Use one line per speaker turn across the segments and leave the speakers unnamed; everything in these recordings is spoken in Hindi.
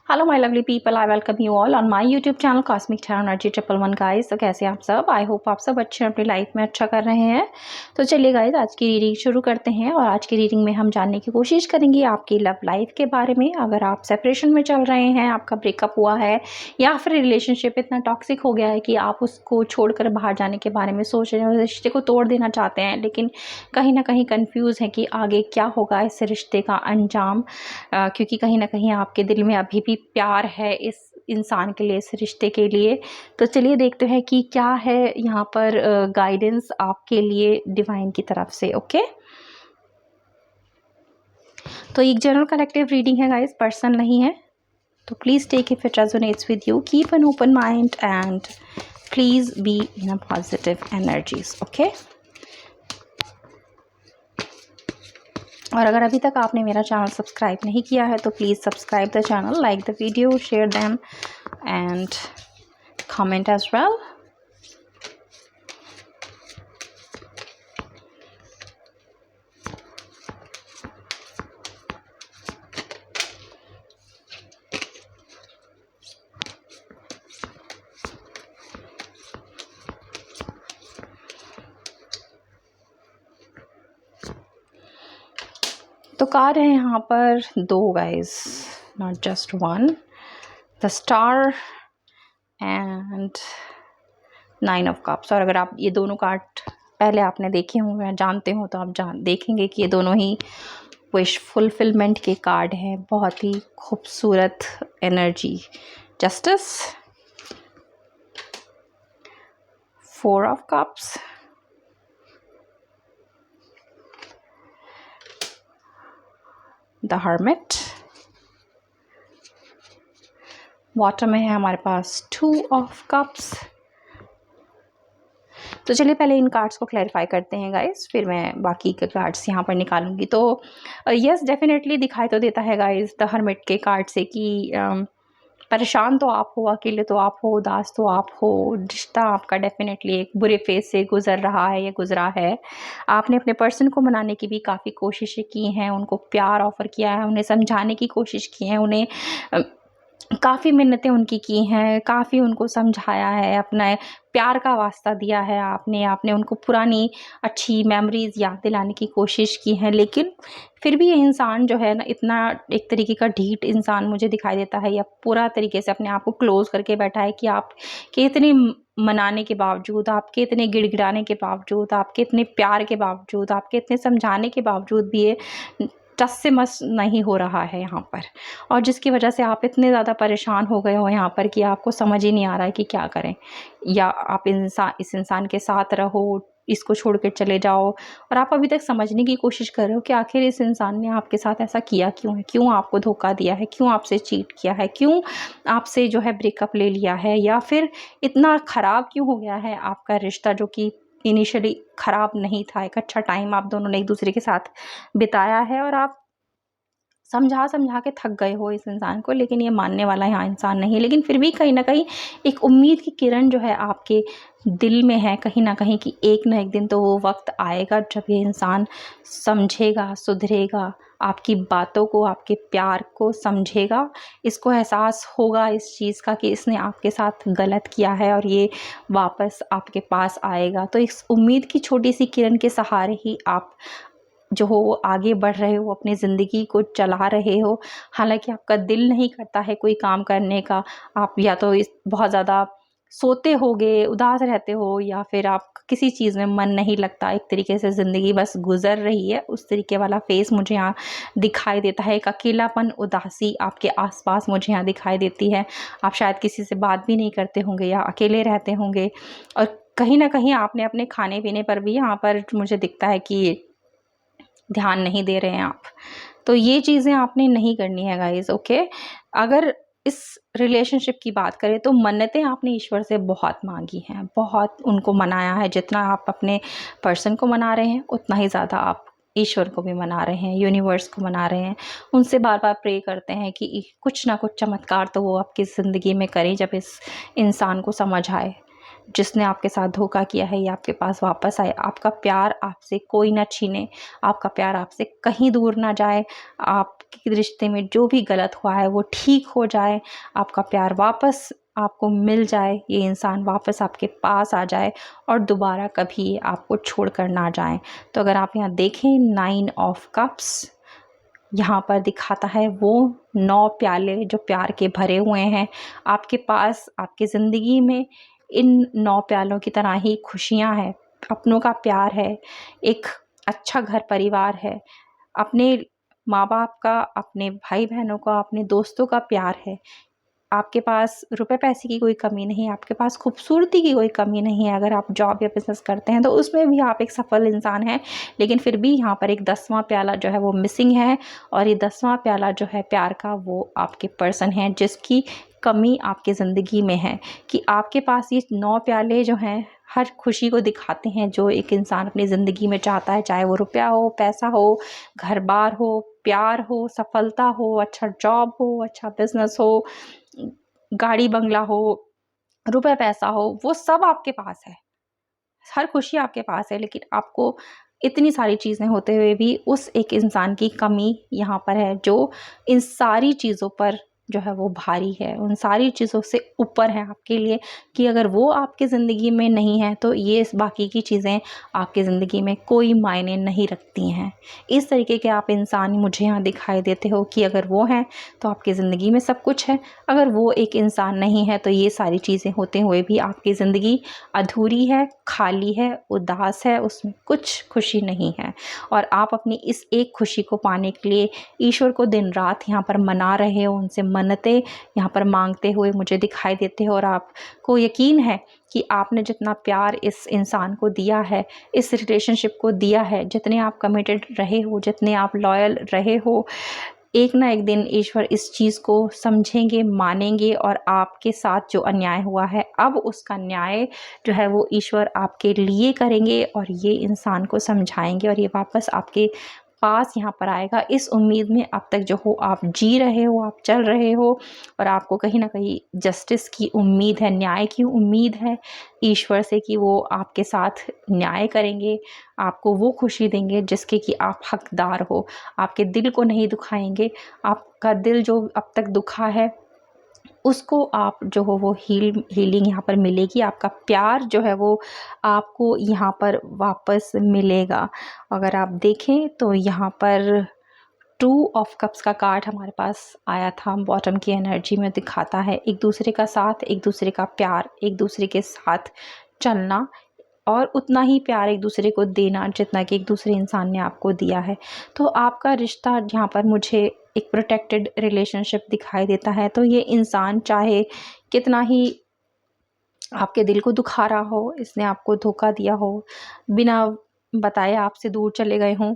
Hello my lovely people, I welcome you all on my YouTube channel cosmic tarot energy 111 guys. तो कैसे आप सब? आई होप आप सब अच्छे अपनी लाइफ में अच्छा कर रहे हैं। तो चलिए गाइस, आज की रीडिंग शुरू करते हैं। और आज की रीडिंग में हम जानने की कोशिश करेंगे आपकी लव लाइफ के बारे में। अगर आप सेपरेशन में चल रहे हैं, आपका ब्रेकअप हुआ है, या फिर रिलेशनशिप इतना टॉक्सिक हो गया है कि आप उसको छोड़कर बाहर जाने के बारे में सोच रहे हैं, रिश्ते को तोड़ देना चाहते हैं, लेकिन कहीं ना कहीं कंफ्यूज है कि आगे क्या होगा इस रिश्ते का अंजाम, क्योंकि कहीं ना कहीं आपके दिल में अभी भी प्यार है इस इंसान के लिए, इस रिश्ते के लिए। तो चलिए देखते हैं कि क्या है यहाँ पर गाइडेंस आपके लिए डिवाइन की तरफ से। ओके, तो एक जनरल कलेक्टिव रीडिंग है गाइस, पर्सन नहीं है। तो please take if it resonates with you, keep an open mind and please be in a positive energies. Okay, और अगर अभी तक आपने मेरा चैनल सब्सक्राइब नहीं किया है तो please subscribe the channel, like the video, share them and comment as well. तो कार्ड है यहाँ पर दो guys, not just one. The star and 9 of cups. और अगर आप ये दोनों कार्ड पहले आपने देखे हों या जानते हो तो आप देखेंगे कि ये दोनों ही विश फुलफिलमेंट के कार्ड हैं। बहुत ही खूबसूरत energy. Justice, 4 of cups, the hermit. Water में है हमारे पास 2 ऑफ कप्स। तो चलिए पहले इन कार्ड्स को क्लैरिफाई करते हैं गाइस, फिर मैं बाकी के कार्ड्स यहाँ पर निकालूंगी। तो यस, डेफिनेटली दिखाई तो देता है गाइस द हर्मिट के कार्ड से कि परेशान तो आप हो, अकेले तो आप हो, उदास तो आप हो। रिश्ता आपका डेफिनेटली एक बुरे फेज से गुजर रहा है या गुजरा है। आपने अपने पर्सन को मनाने की भी काफ़ी कोशिशें की हैं, उनको प्यार ऑफर किया है, उन्हें समझाने की कोशिश की है, उन्हें काफ़ी मिन्नतें उनकी की हैं, काफ़ी उनको समझाया है, अपना प्यार का वास्ता दिया है आपने उनको पुरानी अच्छी मेमोरीज़ याद दिलाने की कोशिश की है। लेकिन फिर भी ये इंसान जो है ना, इतना एक तरीके का ढीठ इंसान मुझे दिखाई देता है, या पूरा तरीके से अपने आप को क्लोज़ करके बैठा है कि आपके इतने मनाने के बावजूद, आपके इतने गिड़गिड़ाने के बावजूद, आपके इतने प्यार के बावजूद, आपके इतने समझाने के बावजूद भी ये टस से मस नहीं हो रहा है यहाँ पर। और जिसकी वजह से आप इतने ज़्यादा परेशान हो गए हो यहाँ पर कि आपको समझ ही नहीं आ रहा है कि क्या करें। या आप इस इंसान के साथ रहो, इसको छोड़ के चले जाओ, और आप अभी तक समझने की कोशिश कर रहे हो कि आखिर इस इंसान ने आपके साथ ऐसा किया क्यों है, क्यों आपको धोखा दिया है, क्यों आपसे चीट किया है, क्यों आपसे जो है ब्रेकअप ले लिया है, या फिर इतना ख़राब क्यों हो गया है आपका रिश्ता, जो कि इनिशियली ख़राब नहीं था। एक अच्छा टाइम आप दोनों ने एक दूसरे के साथ बिताया है, और आप समझा समझा के थक गए हो इस इंसान को, लेकिन ये मानने वाला यहाँ इंसान नहीं। लेकिन फिर भी कहीं ना कहीं एक उम्मीद की किरण जो है आपके दिल में है कहीं ना कहीं, कि एक ना एक दिन तो वो वक्त आएगा जब ये इंसान समझेगा, सुधरेगा, आपकी बातों को, आपके प्यार को समझेगा, इसको एहसास होगा इस चीज़ का कि इसने आपके साथ गलत किया है, और ये वापस आपके पास आएगा। तो इस उम्मीद की छोटी सी किरण के सहारे ही आप जो हो आगे बढ़ रहे हो, अपनी ज़िंदगी को चला रहे हो। हालांकि आपका दिल नहीं करता है कोई काम करने का, आप या तो इस बहुत ज़्यादा सोते होगे, उदास रहते हो, या फिर आप किसी चीज़ में मन नहीं लगता, एक तरीके से ज़िंदगी बस गुजर रही है, उस तरीके वाला फेस मुझे यहाँ दिखाई देता है। एक अकेलापन, उदासी आपके आसपास मुझे यहाँ दिखाई देती है। आप शायद किसी से बात भी नहीं करते होंगे या अकेले रहते होंगे, और कहीं ना कहीं आपने अपने खाने पीने पर भी यहाँ पर मुझे दिखता है कि ध्यान नहीं दे रहे हैं आप। तो ये चीज़ें आपने नहीं करनी है गाइस। ओके, अगर इस रिलेशनशिप की बात करें तो मन्नतें आपने ईश्वर से बहुत मांगी हैं, बहुत उनको मनाया है। जितना आप अपने पर्सन को मना रहे हैं, उतना ही ज़्यादा आप ईश्वर को भी मना रहे हैं, यूनिवर्स को मना रहे हैं। उनसे बार बार प्रे करते हैं कि कुछ ना कुछ चमत्कार तो वो आपकी ज़िंदगी में करें जब इस इंसान को समझ आए। जिसने आपके साथ धोखा किया है ये आपके पास वापस आए, आपका प्यार आपसे कोई ना छीने, आपका प्यार आपसे कहीं दूर ना जाए, आपके रिश्ते में जो भी गलत हुआ है वो ठीक हो जाए, आपका प्यार वापस आपको मिल जाए, ये इंसान वापस आपके पास आ जाए और दोबारा कभी आपको छोड़कर ना जाए। तो अगर आप यहाँ देखें 9 ऑफ कप्स यहाँ पर दिखाता है वो 9 प्याले जो प्यार के भरे हुए हैं आपके पास, आपकी ज़िंदगी में इन 9 प्यालों की तरह ही खुशियाँ हैं, अपनों का प्यार है, एक अच्छा घर परिवार है, अपने माँ बाप का, अपने भाई बहनों का, अपने दोस्तों का प्यार है। आपके पास रुपए पैसे की कोई कमी नहीं है, आपके पास खूबसूरती की कोई कमी नहीं है। अगर आप जॉब या बिज़नेस करते हैं तो उसमें भी आप एक सफल इंसान हैं, लेकिन फिर भी यहाँ पर एक 10वां प्याला जो है वो मिसिंग है, और ये 10वां प्याला जो है प्यार का वो आपके पर्सन है जिसकी कमी आपकी ज़िंदगी में है। कि आपके पास ये 9 प्याले जो हैं हर खुशी को दिखाते हैं जो एक इंसान अपनी ज़िंदगी में चाहता है, चाहे वो रुपया हो, पैसा हो, घर-बार हो, प्यार हो, सफलता हो, अच्छा जॉब हो, अच्छा बिज़नेस हो, गाड़ी बंगला हो, रुपए पैसा हो, वो सब आपके पास है। हर खुशी आपके पास है, लेकिन आपको इतनी सारी चीज़ें होते हुए भी उस एक इंसान की कमी यहाँ पर है जो इन सारी चीज़ों पर जो है वो भारी है, उन सारी चीज़ों से ऊपर है आपके लिए। कि अगर वो आपकी ज़िंदगी में नहीं है तो ये बाकी की चीज़ें आपकी ज़िंदगी में कोई मायने नहीं रखती हैं। इस तरीके के आप इंसान मुझे यहाँ दिखाई देते हो कि अगर वो हैं तो आपकी ज़िंदगी में सब कुछ है, अगर वो एक इंसान नहीं है तो ये सारी चीज़ें होते हुए भी आपकी ज़िंदगी अधूरी है, खाली है, उदास है, उसमें कुछ खुशी नहीं है। और आप अपनी इस एक खुशी को पाने के लिए ईश्वर को दिन रात यहाँ पर मना रहे हो, उनसे मन्नतें यहाँ पर मांगते हुए मुझे दिखाई देते हो। और आपको यकीन है कि आपने जितना प्यार इस इंसान को दिया है, इस रिलेशनशिप को दिया है, जितने आप कमिटेड रहे हो, जितने आप लॉयल रहे हो, एक ना एक दिन ईश्वर इस चीज़ को समझेंगे, मानेंगे, और आपके साथ जो अन्याय हुआ है अब उसका न्याय जो है वो ईश्वर आपके लिए करेंगे और ये इंसान को समझाएंगे और ये वापस आपके पास यहाँ पर आएगा। इस उम्मीद में अब तक जो हो आप जी रहे हो, आप चल रहे हो, और आपको कहीं ना कहीं जस्टिस की उम्मीद है, न्याय की उम्मीद है ईश्वर से कि वो आपके साथ न्याय करेंगे, आपको वो खुशी देंगे जिसके कि आप हकदार हो, आपके दिल को नहीं दुखाएंगे। आपका दिल जो अब तक दुखा है उसको आप जो हो वो हीलिंग यहाँ पर मिलेगी, आपका प्यार जो है वो आपको यहाँ पर वापस मिलेगा। अगर आप देखें तो यहाँ पर 2 ऑफ कप्स का कार्ड हमारे पास आया था, बॉटम की एनर्जी में दिखाता है एक दूसरे का साथ, एक दूसरे का प्यार, एक दूसरे के साथ चलना, और उतना ही प्यार एक दूसरे को देना जितना कि एक दूसरे इंसान ने आपको दिया है। तो आपका रिश्ता यहाँ पर मुझे एक प्रोटेक्टेड रिलेशनशिप दिखाई देता है। तो ये इंसान चाहे कितना ही आपके दिल को दुखा रहा हो, इसने आपको धोखा दिया हो, बिना बताए आपसे दूर चले गए हों,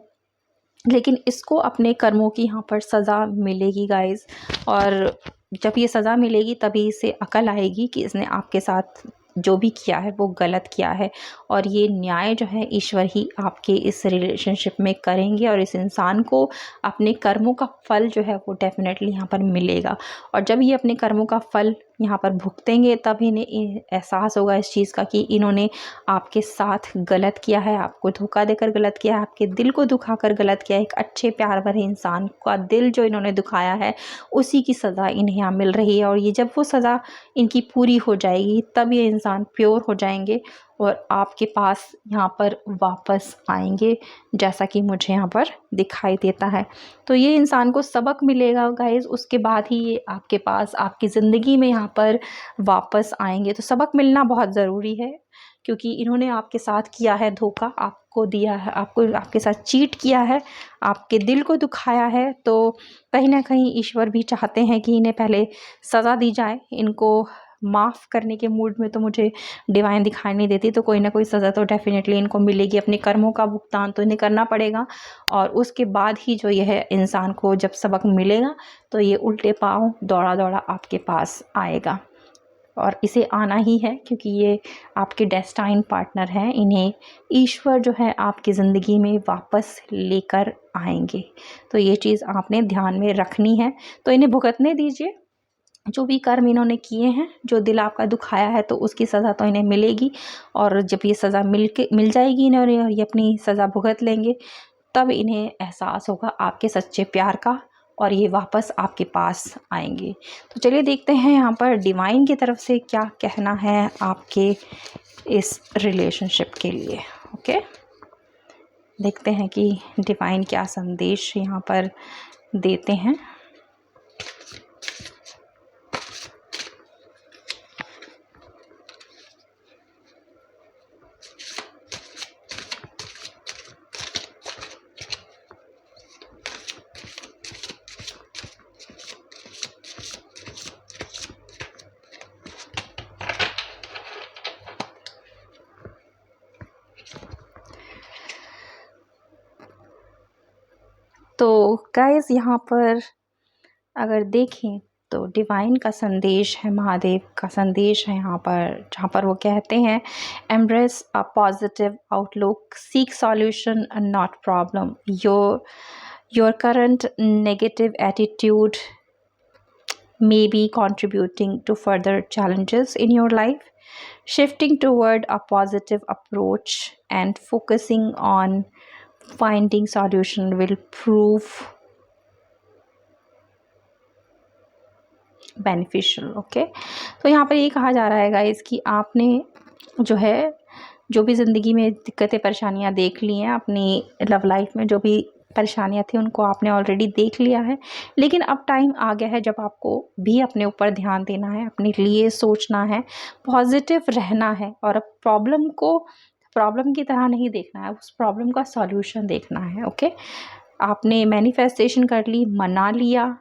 लेकिन इसको अपने कर्मों की यहाँ पर सज़ा मिलेगी गाइज़। और जब ये सज़ा मिलेगी तभी इसे अकल आएगी कि इसने आपके साथ जो भी किया है वो गलत किया है, और ये न्याय जो है ईश्वर ही आपके इस रिलेशनशिप में करेंगे, और इस इंसान को अपने कर्मों का फल जो है वो डेफिनेटली यहाँ पर मिलेगा। और जब ये अपने कर्मों का फल यहाँ पर भुगतेंगे तब इन्हें एहसास होगा इस चीज़ का कि इन्होंने आपके साथ गलत किया है, आपको धोखा देकर गलत किया है, आपके दिल को दुखाकर गलत किया है। एक अच्छे प्यार भरे इंसान का दिल जो इन्होंने दुखाया है उसी की सज़ा इन्हें यहाँ मिल रही है। और ये जब वो सज़ा इनकी पूरी हो जाएगी तब ये इंसान प्योर हो जाएंगे और आपके पास यहाँ पर वापस आएंगे, जैसा कि मुझे यहाँ पर दिखाई देता है। तो ये इंसान को सबक मिलेगा गाइज़, उसके बाद ही ये आपके पास आपकी ज़िंदगी में यहाँ पर वापस आएंगे। तो सबक मिलना बहुत ज़रूरी है, क्योंकि इन्होंने आपके साथ किया है धोखा, आपको दिया है, आपको आपके साथ चीट किया है, आपके दिल को दुखाया है। तो कहीं ना कहीं ईश्वर भी चाहते हैं कि इन्हें पहले सज़ा दी जाए। इनको माफ़ करने के मूड में तो मुझे डिवाइन दिखाई नहीं देती, तो कोई ना कोई सज़ा तो डेफिनेटली इनको मिलेगी, अपने कर्मों का भुगतान तो इन्हें करना पड़ेगा। और उसके बाद ही जो यह इंसान को जब सबक मिलेगा तो ये उल्टे पाँव दौड़ा दौड़ा आपके पास आएगा, और इसे आना ही है क्योंकि ये आपके डेस्टाइन पार्टनर हैं। इन्हें ईश्वर जो है आपकी ज़िंदगी में वापस लेकर आएंगे। तो ये चीज़ आपने ध्यान में रखनी है। तो इन्हें भुगतने दीजिए, जो भी कर्म इन्होंने किए हैं, जो दिल आपका दुखाया है, तो उसकी सज़ा तो इन्हें मिलेगी। और जब ये सज़ा मिल जाएगी इन्हें और ये अपनी सज़ा भुगत लेंगे, तब इन्हें एहसास होगा आपके सच्चे प्यार का और ये वापस आपके पास आएंगे। तो चलिए देखते हैं यहाँ पर डिवाइन की तरफ से क्या कहना है आपके इस रिलेशनशिप के लिए। ओके, देखते हैं कि डिवाइन क्या संदेश यहाँ पर देते हैं। तो गाइस यहाँ पर अगर देखें तो डिवाइन का संदेश है, महादेव का संदेश है यहाँ पर, जहाँ पर वो कहते हैं embrace a positive outlook, seek solution and not problem, your current negative attitude may be contributing to further challenges in your life. Shifting toward a positive approach and focusing on finding solution will prove beneficial. Okay, तो यहाँ पर ये कहा जा रहा है गाइस कि आपने जो है, जो भी ज़िंदगी में दिक्कतें परेशानियाँ देख ली हैं, अपनी लव लाइफ में जो भी परेशानियाँ थी उनको आपने ऑलरेडी देख लिया है, लेकिन अब टाइम आ गया है जब आपको भी अपने ऊपर ध्यान देना है, अपने लिए सोचना है, पॉजिटिव रहना है और अब प्रॉब्लम को प्रॉब्लम की तरह नहीं देखना है, उस प्रॉब्लम का सॉल्यूशन देखना है। ओके, आपने मैनिफेस्टेशन कर ली, मना लिया,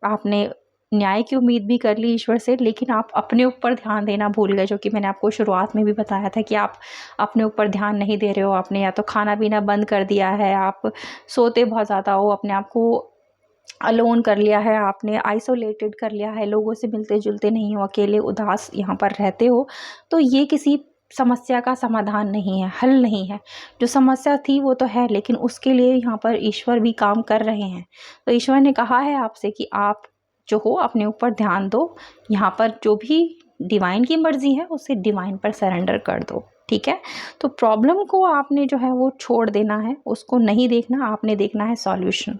आपने न्याय की उम्मीद भी कर ली ईश्वर से, लेकिन आप अपने ऊपर ध्यान देना भूल गए, जो कि मैंने आपको शुरुआत में भी बताया था कि आप अपने ऊपर ध्यान नहीं दे रहे हो। आपने या तो खाना पीना बंद कर दिया है, आप सोते बहुत ज़्यादा हो, अपने आप को अलोन कर लिया है, आपने आइसोलेटेड कर लिया है, लोगों से मिलते जुलते नहीं हो, अकेले उदास यहाँ पर रहते हो। तो ये किसी समस्या का समाधान नहीं है, हल नहीं है। जो समस्या थी वो तो है, लेकिन उसके लिए यहाँ पर ईश्वर भी काम कर रहे हैं। तो ईश्वर ने कहा है आपसे कि आप जो हो अपने ऊपर ध्यान दो, यहाँ पर जो भी डिवाइन की मर्जी है उसे डिवाइन पर सरेंडर कर दो। ठीक है, तो प्रॉब्लम को आपने जो है वो छोड़ देना है, उसको नहीं देखना, आपने देखना है सॉल्यूशन।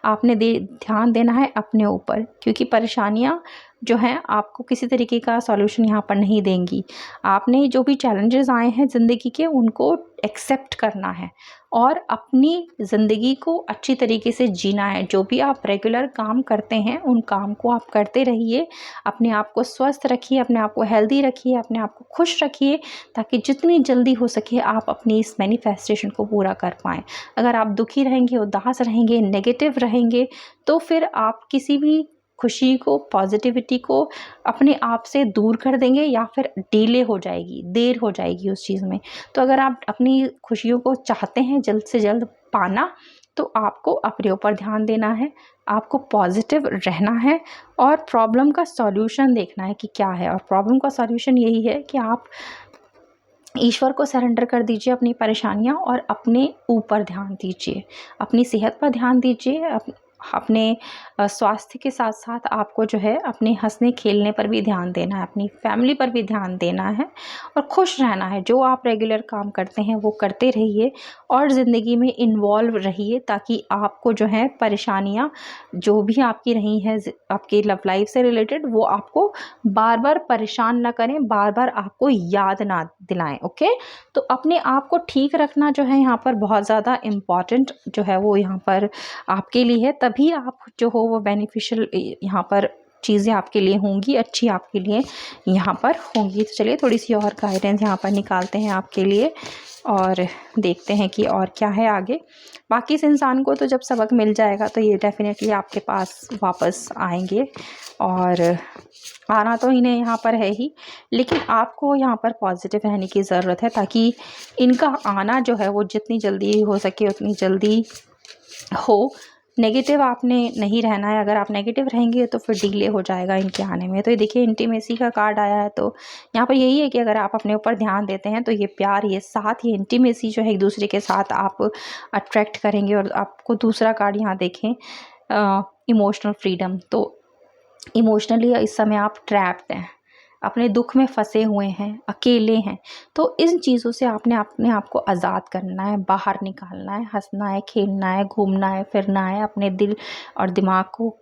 आपने ध्यान देना है अपने ऊपर, क्योंकि परेशानियाँ जो हैं आपको किसी तरीके का सॉल्यूशन यहाँ पर नहीं देंगी। आपने जो भी चैलेंजेस आए हैं ज़िंदगी के, उनको एक्सेप्ट करना है और अपनी ज़िंदगी को अच्छी तरीके से जीना है। जो भी आप रेगुलर काम करते हैं उन काम को आप करते रहिए, अपने आप को स्वस्थ रखिए, अपने आप को हेल्दी रखिए, अपने आप को खुश रखिए, ताकि जितनी जल्दी हो सके आप अपनी इस मैनिफेस्टेशन को पूरा कर पाएँ। अगर आप दुखी रहेंगे, उदास रहेंगे, नेगेटिव रहेंगे, तो फिर आप किसी भी खुशी को, पॉजिटिविटी को अपने आप से दूर कर देंगे या फिर डिले हो जाएगी, देर हो जाएगी उस चीज़ में। तो अगर आप अपनी खुशियों को चाहते हैं जल्द से जल्द पाना, तो आपको अपने ऊपर ध्यान देना है, आपको पॉजिटिव रहना है और प्रॉब्लम का सॉल्यूशन देखना है कि क्या है। और प्रॉब्लम का सॉल्यूशन यही है कि आप ईश्वर को सरेंडर कर दीजिए अपनी परेशानियां और अपने ऊपर ध्यान दीजिए, अपनी सेहत पर ध्यान दीजिए, अपने स्वास्थ्य के साथ साथ आपको जो है अपने हंसने खेलने पर भी ध्यान देना है, अपनी फैमिली पर भी ध्यान देना है और खुश रहना है। जो आप रेगुलर काम करते हैं वो करते रहिए और ज़िंदगी में इन्वॉल्व रहिए, ताकि आपको जो है परेशानियां जो भी आपकी रही हैं आपकी लव लाइफ से रिलेटेड, वो आपको बार बार परेशान ना करें, बार बार आपको याद ना दिलाएं। ओके, तो अपने आप को ठीक रखना जो है यहाँ पर बहुत ज़्यादा इम्पॉर्टेंट जो है वो यहाँ पर आपके लिए है, तभी आप जो हो वो बेनिफिशियल यहाँ पर चीज़ें आपके लिए होंगी, अच्छी आपके लिए यहाँ पर होंगी। तो चलिए थोड़ी सी और गाइडेंस यहाँ पर निकालते हैं आपके लिए और देखते हैं कि और क्या है आगे। बाकी इस इंसान को तो जब सबक मिल जाएगा तो ये डेफिनेटली आपके पास वापस आएंगे और आना तो इन्हें यहाँ पर है ही, लेकिन आपको यहाँ पर पॉजिटिव रहने की ज़रूरत है, ताकि इनका आना जो है वो जितनी जल्दी हो सके उतनी जल्दी हो। नेगेटिव आपने नहीं रहना है, अगर आप नेगेटिव रहेंगे तो फिर डिले हो जाएगा इनके आने में। तो ये देखिए इंटीमेसी का कार्ड आया है, तो यहाँ पर यही है कि अगर आप अपने ऊपर ध्यान देते हैं तो ये प्यार, ये साथ, ये इंटीमेसी जो है एक दूसरे के साथ आप अट्रैक्ट करेंगे। और आपको दूसरा कार्ड यहाँ देखें इमोशनल फ्रीडम, तो इमोशनली इस समय आप ट्रैप्ड हैं, अपने दुख में फंसे हुए हैं, अकेले हैं। तो इन चीज़ों से आपने अपने आप को आज़ाद करना है, बाहर निकालना है, हंसना है, खेलना है, घूमना है, फिरना है, अपने दिल और दिमाग को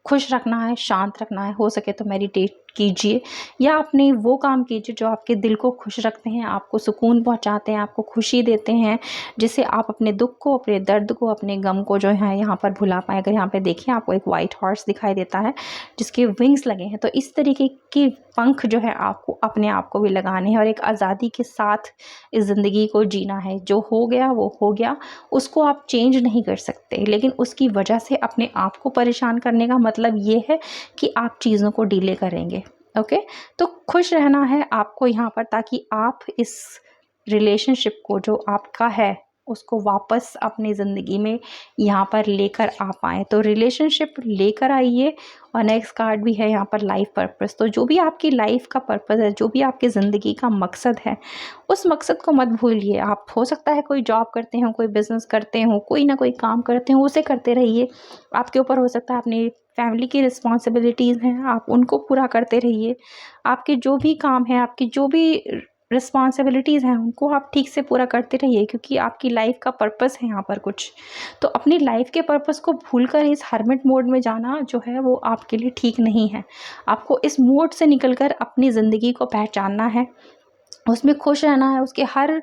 खुश रखना है, शांत रखना है। हो सके तो मेडिटेट कीजिए या अपने वो काम कीजिए जो आपके दिल को खुश रखते हैं, आपको सुकून पहुंचाते हैं, आपको खुशी देते हैं, जिससे आप अपने दुख को, अपने दर्द को, अपने गम को जो है यहाँ पर भुला पाएँ। अगर यहाँ पे देखिए आपको एक वाइट हॉर्स दिखाई देता है जिसके विंग्स लगे हैं, तो इस तरीके के पंख जो है आपको अपने आप को भी लगाने हैं और एक आज़ादी के साथ इस ज़िंदगी को जीना है। जो हो गया वो हो गया, उसको आप चेंज नहीं कर सकते, लेकिन उसकी वजह से अपने आप को परेशान करने का मतलब ये है कि आप चीज़ों को डिले करेंगे। ओके, तो खुश रहना है आपको यहाँ पर, ताकि आप इस रिलेशनशिप को जो आपका है उसको वापस अपनी ज़िंदगी में यहाँ पर लेकर आ पाएँ। तो रिलेशनशिप लेकर आइए। और नेक्स्ट कार्ड भी है यहाँ पर लाइफ पर्पस। तो जो भी आपकी लाइफ का पर्पस है, जो भी आपकी ज़िंदगी का मकसद है, उस मकसद को मत भूलिए। आप हो सकता है कोई जॉब करते हो, कोई बिज़नेस करते हो, कोई ना कोई काम करते हो, उसे करते रहिए। आपके ऊपर हो सकता है अपनी फैमिली की रिस्पॉन्सिबिलिटीज़ हैं, आप उनको पूरा करते रहिए। आपके जो भी काम है, आपकी जो भी रिस्पॉन्सिबिलिटीज़ हैं, उनको आप ठीक से पूरा करते रहिए, क्योंकि आपकी लाइफ का पर्पस है यहाँ पर कुछ। तो अपनी लाइफ के पर्पस को भूलकर इस हर्मिट मोड में जाना जो है वो आपके लिए ठीक नहीं है। आपको इस मोड से निकलकर अपनी ज़िंदगी को पहचानना है, उसमें खुश रहना है, उसके हर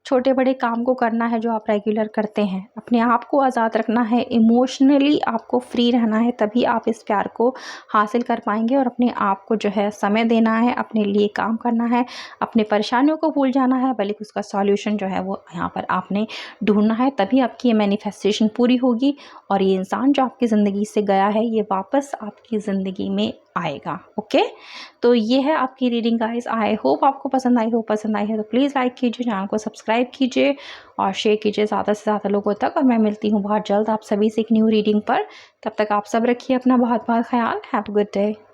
छोटे बड़े काम को करना है जो आप रेगुलर करते हैं। अपने आप को आज़ाद रखना है, इमोशनली आपको फ्री रहना है, तभी आप इस प्यार को हासिल कर पाएंगे। और अपने आप को जो है समय देना है, अपने लिए काम करना है, अपनी परेशानियों को भूल जाना है, बल्कि उसका सॉल्यूशन जो है वो यहाँ पर आपने ढूंढना है। तभी आपकी ये मैनिफेस्टेशन पूरी होगी और ये इंसान जो आपकी ज़िंदगी से गया है ये वापस आपकी ज़िंदगी में आएगा। ओके, तो ये है आपकी रीडिंग गाइस। आई होप आपको पसंद आई हो। पसंद आई है तो प्लीज़ लाइक कीजिए, चैनल को सब्सक्राइब कीजिए और शेयर कीजिए ज़्यादा से ज़्यादा लोगों तक। और मैं मिलती हूँ बहुत जल्द आप सभी से एक न्यू रीडिंग पर। तब तक आप सब रखिए अपना बहुत बहुत ख्याल। Have a good day.